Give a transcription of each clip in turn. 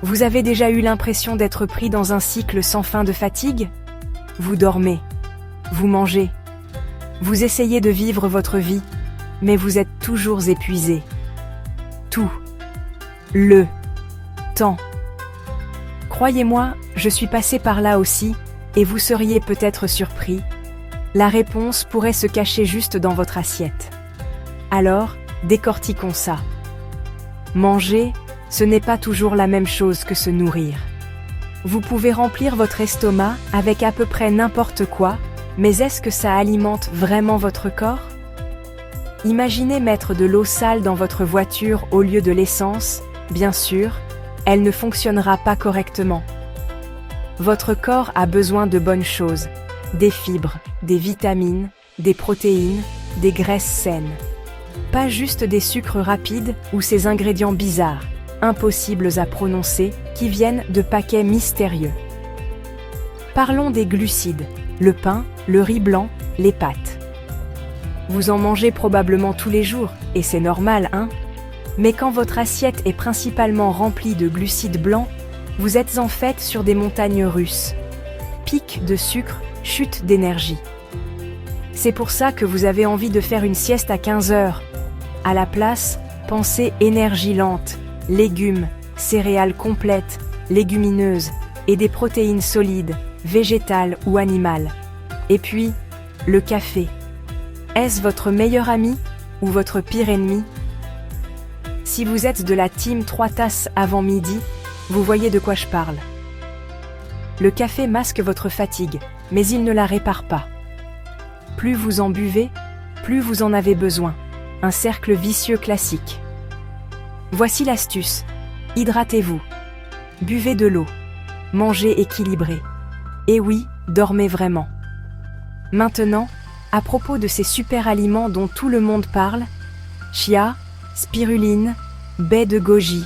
Vous avez déjà eu l'impression d'être pris dans un cycle sans fin de fatigue? Vous dormez, vous mangez, vous essayez de vivre votre vie, mais vous êtes toujours épuisé. Tout le temps. Croyez-moi, je suis passé par là aussi, et vous seriez peut-être surpris. La réponse pourrait se cacher juste dans votre assiette. Alors, décortiquons ça. Manger, ce n'est pas toujours la même chose que se nourrir. Vous pouvez remplir votre estomac avec à peu près n'importe quoi, mais est-ce que ça alimente vraiment votre corps? Imaginez mettre de l'eau sale dans votre voiture au lieu de l'essence, bien sûr, elle ne fonctionnera pas correctement. Votre corps a besoin de bonnes choses, des fibres, des vitamines, des protéines, des graisses saines. Pas juste des sucres rapides ou ces ingrédients bizarres, impossibles à prononcer, qui viennent de paquets mystérieux. Parlons des glucides, le pain, le riz blanc, les pâtes. Vous en mangez probablement tous les jours, et c'est normal, hein? Mais quand votre assiette est principalement remplie de glucides blancs, vous êtes en fait sur des montagnes russes. Pic de sucre, chute d'énergie. C'est pour ça que vous avez envie de faire une sieste à 15 heures. À la place, pensez énergie lente, légumes, céréales complètes, légumineuses, et des protéines solides, végétales ou animales. Et puis, le café. Est-ce votre meilleur ami ou votre pire ennemi? Si vous êtes de la team 3 tasses avant midi, vous voyez de quoi je parle. Le café masque votre fatigue, mais il ne la répare pas. Plus vous en buvez, plus vous en avez besoin. Un cercle vicieux classique. Voici l'astuce. Hydratez-vous. Buvez de l'eau. Mangez équilibré. Et oui, dormez vraiment. Maintenant, à propos de ces super aliments dont tout le monde parle, chia, spiruline, baie de goji.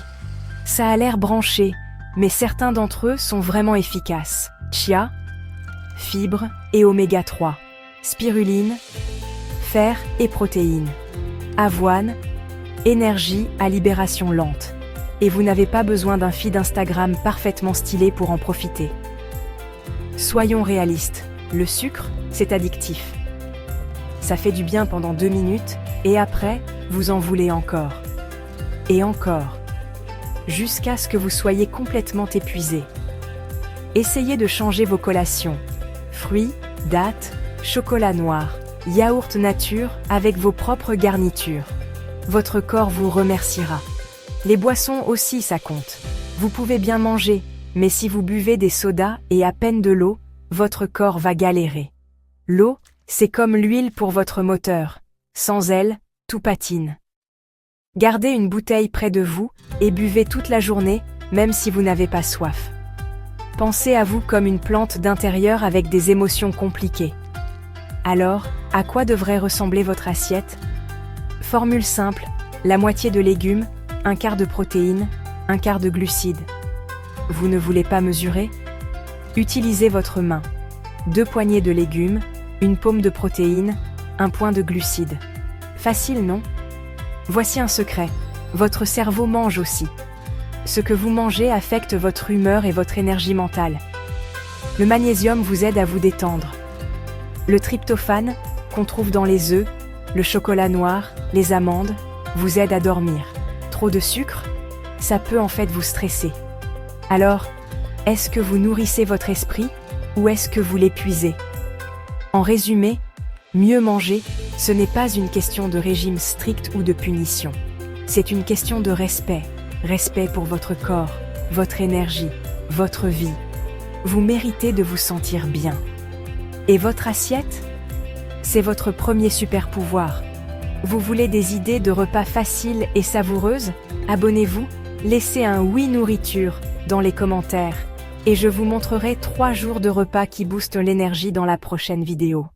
Ça a l'air branché, mais certains d'entre eux sont vraiment efficaces. Chia, fibres et oméga 3. Spiruline, fer et protéines. Avoine, énergie à libération lente. Et vous n'avez pas besoin d'un feed Instagram parfaitement stylé pour en profiter. Soyons réalistes, le sucre, c'est addictif. Ça fait du bien pendant 2 minutes, et après, vous en voulez encore. Et encore. Jusqu'à ce que vous soyez complètement épuisé. Essayez de changer vos collations. Fruits, dattes, chocolat noir, yaourt nature avec vos propres garnitures. Votre corps vous remerciera. Les boissons aussi, ça compte. Vous pouvez bien manger, mais si vous buvez des sodas et à peine de l'eau, votre corps va galérer. L'eau, c'est comme l'huile pour votre moteur. Sans elle, tout patine. Gardez une bouteille près de vous et buvez toute la journée, même si vous n'avez pas soif. Pensez à vous comme une plante d'intérieur avec des émotions compliquées. Alors, à quoi devrait ressembler votre assiette? Formule simple, la moitié de légumes, un quart de protéines, un quart de glucides. Vous ne voulez pas mesurer? Utilisez votre main. 2 poignées de légumes, une paume de protéines, un point de glucides. Facile, non? Voici un secret, votre cerveau mange aussi. Ce que vous mangez affecte votre humeur et votre énergie mentale. Le magnésium vous aide à vous détendre. Le tryptophane, qu'on trouve dans les œufs, le chocolat noir, les amandes, vous aide à dormir. Trop de sucre? Ça peut en fait vous stresser. Alors, est-ce que vous nourrissez votre esprit ou est-ce que vous l'épuisez? En résumé, mieux manger, ce n'est pas une question de régime strict ou de punition. C'est une question de respect. Respect pour votre corps, votre énergie, votre vie. Vous méritez de vous sentir bien. Et votre assiette? C'est votre premier super pouvoir. Vous voulez des idées de repas faciles et savoureuses? Abonnez-vous, laissez un oui nourriture dans les commentaires et je vous montrerai 3 jours de repas qui boostent l'énergie dans la prochaine vidéo.